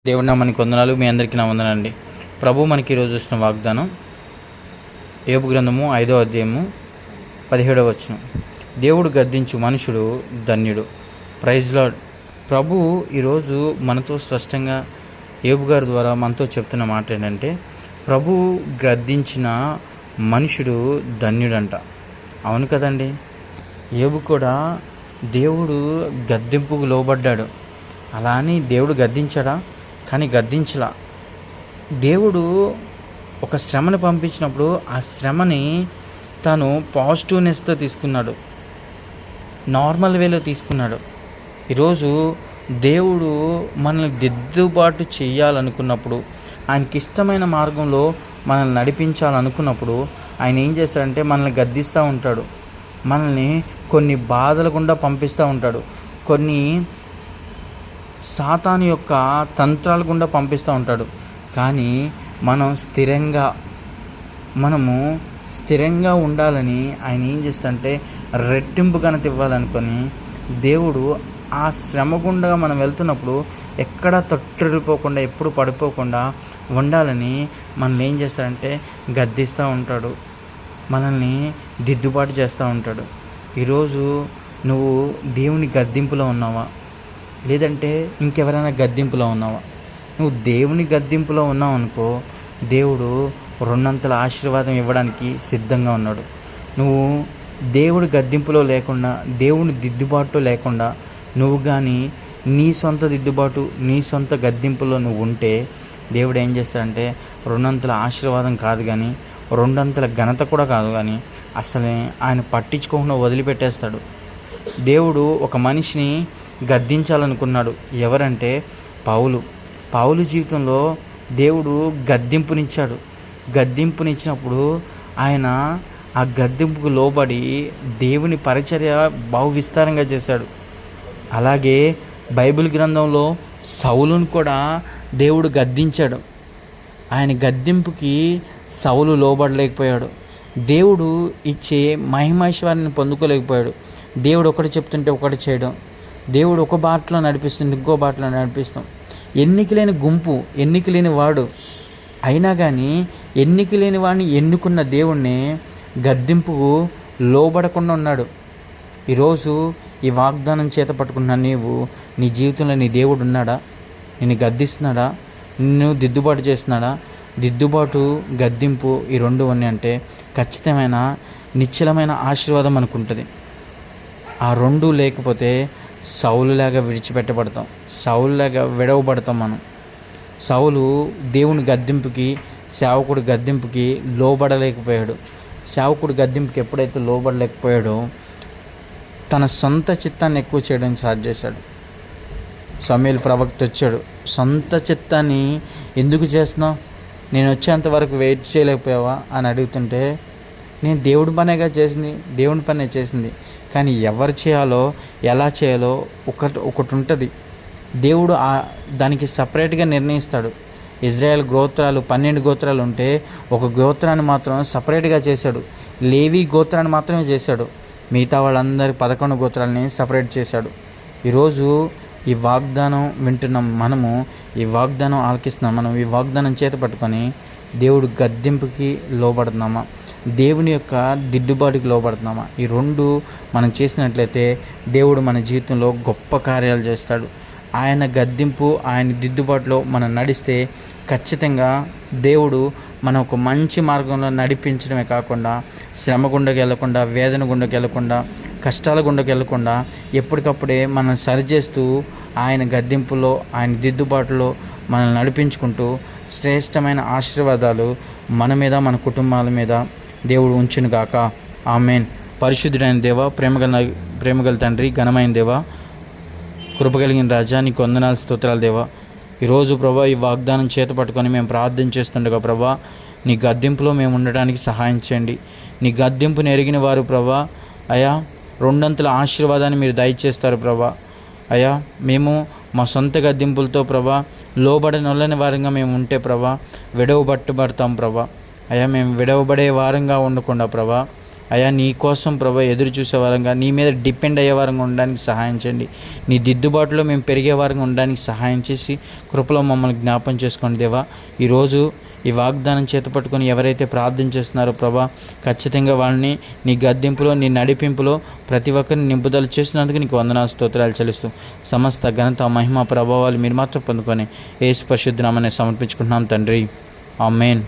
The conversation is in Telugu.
దేవుడి నామానికి వందనాలు. మీ అందరికీ నా వందనండి. ప్రభు మనకి ఈరోజు ఇస్తున్న వాగ్దానం యోబు గ్రంథము 5వ అధ్యాయము 17వ వచనం. దేవుడు గద్దించు మనుషుడు ధన్యుడు. Praise lord. ప్రభు ఈరోజు మనతో స్పష్టంగా యోబు గారి ద్వారా మనతో చెప్తున్న మాట ఏంటంటే, ప్రభు గద్దించిన మనుషుడు ధన్యుడంట. అవును కదండి. యోబు కూడా దేవుడు గద్దింపుకు లోబడ్డాడు. అలా అని దేవుడు గద్దించాడా? కానీ గద్దించలా. దేవుడు ఒక శ్రమను పంపించినప్పుడు ఆ శ్రమని తను పాజిటివ్నెస్తో తీసుకున్నాడు, నార్మల్ వేలో తీసుకున్నాడు. ఈరోజు దేవుడు మనల్ని దిద్దుబాటు చేయాలనుకున్నప్పుడు, ఆయనకి ఇష్టమైన మార్గంలో మనల్ని నడిపించాలనుకున్నప్పుడు ఆయన ఏం చేస్తాడంటే మనల్ని గద్దిస్తూ ఉంటాడు. మనల్ని కొన్ని బాధల గుండా పంపిస్తూ ఉంటాడు. కొన్ని సాతాను యొక్క తంత్రాల గుండా పంపిస్తూ ఉంటాడు. కానీ మనము స్థిరంగా ఉండాలని ఆయన ఏం చేస్తాడంటే రెట్టింపు ఘనత ఇవ్వాలనుకొని దేవుడు ఆ శ్రమ గుండా మనం వెళ్తున్నప్పుడు ఎక్కడ తొట్టిల్లిపోకుండా, ఎప్పుడు పడిపోకుండా ఉండాలని మనల్ని ఏం చేస్తాడంటే గద్దిస్తూ ఉంటాడు, మనల్ని దిద్దుబాటు చేస్తూ ఉంటాడు. ఈరోజు నువ్వు దేవుని గద్దింపులో ఉన్నావా? లేదంటే ఇంకెవరైనా గద్దింపులో ఉన్నావా? నువ్వు దేవుని గద్దింపులో ఉన్నావు అనుకో, దేవుడు రెండంతల ఆశీర్వాదం ఇవ్వడానికి సిద్ధంగా ఉన్నాడు. నువ్వు దేవుడి గద్దింపులో లేకుండా, దేవుని దిద్దుబాటు లేకుండా నువ్వు కానీ నీ సొంత దిద్దుబాటు, నీ సొంత గద్దింపులో నువ్వు ఉంటే దేవుడు ఏం చేస్తాడంటే రెండంతల ఆశీర్వాదం కాదు కానీ, రెండంతల ఘనత కూడా కాదు కానీ అసలే ఆయన పట్టించుకోకుండా వదిలిపెట్టేస్తాడు. దేవుడు ఒక మనిషిని గద్దించాలనుకున్నాడు. ఎవరంటే పౌలు జీవితంలో దేవుడు గద్దింపునిచ్చినప్పుడు ఆయన ఆ గద్దింపుకు లోబడి దేవుని పరిచర్య బహు విస్తారంగా చేశాడు. అలాగే బైబిల్ గ్రంథంలో సౌలును కూడా దేవుడు గద్దించాడు. ఆయన గద్దింపుకి సౌలు లోబడలేకపోయాడు. దేవుడు ఇచ్చే మహిమైశ్వర్యాన్ని పొందుకోలేకపోయాడు. దేవుడు ఒకటి చెప్తుంటే ఒకటి చేయడం, దేవుడు ఒక బాటలో నడిపిస్తుంది, ఇంకో బాటలో నడిపిస్తాం. ఎన్నిక లేని గుంపు, ఎన్నిక లేని వాడు అయినా కానీ ఎన్నిక లేని వాడిని ఎన్నుకున్న దేవుణ్ణి గద్దింపుకు లోబడకుండా ఉన్నాడు. ఈరోజు ఈ వాగ్దానం చేత పట్టుకున్న నీవు, నీ జీవితంలో నీ దేవుడు ఉన్నాడా? నిన్ను గద్దిస్తున్నాడా? నిన్ను దిద్దుబాటు చేస్తున్నాడా? దిద్దుబాటు, గద్దింపు ఈ రెండు ఉన్నాయి అంటే ఖచ్చితమైన నిశ్చలమైన ఆశీర్వాదం అనుకుంటుంది. ఆ రెండు లేకపోతే సౌలులాగా విడిచిపెట్టబడతాం, సౌలులాగా విడవబడతాం మనం. సౌలు దేవుని గద్దింపుకి, సేవకుడి గద్దింపుకి లోబడలేకపోయాడు. సేవకుడి గద్దింపుకి ఎప్పుడైతే లోబడలేకపోయాడో తన సొంత చిత్తాన్ని ఎక్కువ చేయడం స్టార్ట్ చేశాడు. సమూయేలు ప్రవక్త వచ్చాడు, సొంత చిత్తాన్ని ఎందుకు చేస్తున్నావు, నేను వచ్చేంత వరకు వెయిట్ చేయలేకపోయావా అని అడుగుతుంటే, నేను దేవుడి పనే చేసింది కానీ ఎవరు చేయాలో, ఎలా చేయాలో ఒకటి ఉంటుంది. దేవుడు దానికి సపరేట్గా నిర్ణయిస్తాడు. ఇజ్రాయెల్ గోత్రాలు 12 గోత్రాలు ఉంటే ఒక గోత్రాన్ని మాత్రం సపరేట్గా చేశాడు. లేవి గోత్రాన్ని మాత్రమే చేశాడు. మిగతా వాళ్ళందరి 11 గోత్రాలని సపరేట్ చేశాడు. ఈరోజు ఈ వాగ్దానం వింటున్నాం మనము, ఈ వాగ్దానం ఆలకిస్తున్నాం మనం. ఈ వాగ్దానం చేత పట్టుకొని దేవుడు గద్దింపుకి లోబడుతున్నామా, దేవుని యొక్క దిద్దుబాటుకి లోబడుతున్నామా? ఈ రెండు మనం చేసినట్లయితే దేవుడు మన జీవితంలో గొప్ప కార్యాలు చేస్తాడు. ఆయన గద్దింపు, ఆయన దిద్దుబాటులో మనం నడిస్తే ఖచ్చితంగా దేవుడు మన ఒక మంచి మార్గంలో నడిపించడమే కాకుండా, శ్రమ గుండకి వెళ్ళకుండా, వేదన గుండకి వెళ్ళకుండా, కష్టాల గుండకి వెళ్ళకుండా ఎప్పటికప్పుడే మనం సరిచేస్తూ ఆయన గద్దింపులో, ఆయన దిద్దుబాటులో మనల్ని నడిపించుకుంటూ శ్రేష్టమైన ఆశీర్వాదాలు మన మీద, మన కుటుంబాల మీద దేవుడు ఉంచునుగాక. ఆమేన్. పరిశుద్ధుడైన దేవ, ప్రేమగల తండ్రి, ఘనమైన దేవ, కృపగలిగిన రాజా, నీకు వందనాలు, స్తోత్రాలు దేవా. ఈరోజు ప్రభా ఈ వాగ్దానం చేత పట్టుకొని మేము ప్రార్థన చేస్తుండగా ప్రభా, నీ గద్దింపులో మేము ఉండడానికి సహాయం చేయండి. నీ గద్దింపుని ఎరిగిన వారు ప్రభా అయా రెండంతల ఆశీర్వాదాన్ని మీరు దయచేస్తారు ప్రభా. అయా మేము మా సొంత గద్దింపులతో ప్రభా లోబడనొల్లని వారంగా మేము ఉంటే ప్రభా విడవబట్టబడతాం ప్రభా. అయా మేము విడవబడే వారంగా ఉండకుండా ప్రభా అయా నీ కోసం ప్రభా ఎదురు చూసేవారంగా, నీ మీద డిపెండ్ అయ్యేవారంగా ఉండడానికి సహాయం చేయండి. నీ దిద్దుబాటులో మేము పెరిగేవారంగా ఉండడానికి సహాయం చేసి కృపలో మమ్మల్ని జ్ఞాపం చేసుకోండి దేవా. ఈరోజు ఈ వాగ్దానం చేతపట్టుకొని ఎవరైతే ప్రార్థన చేస్తున్నారో ప్రభా, ఖచ్చితంగా వాళ్ళని నీ గద్దింపులో, నీ నడిపింపులో ప్రతి ఒక్కరిని నింపుదల చేసినందుకు నీకు వందనాలు స్తోత్రాలు చెల్లిస్తూ సమస్త ఘనత మహిమ ప్రభావాలు మీరు మాత్రం పొందుకొని యేసు పరిశుద్ధ నామమున సమర్పించుకుంటున్నాం తండ్రి. ఆమేన్.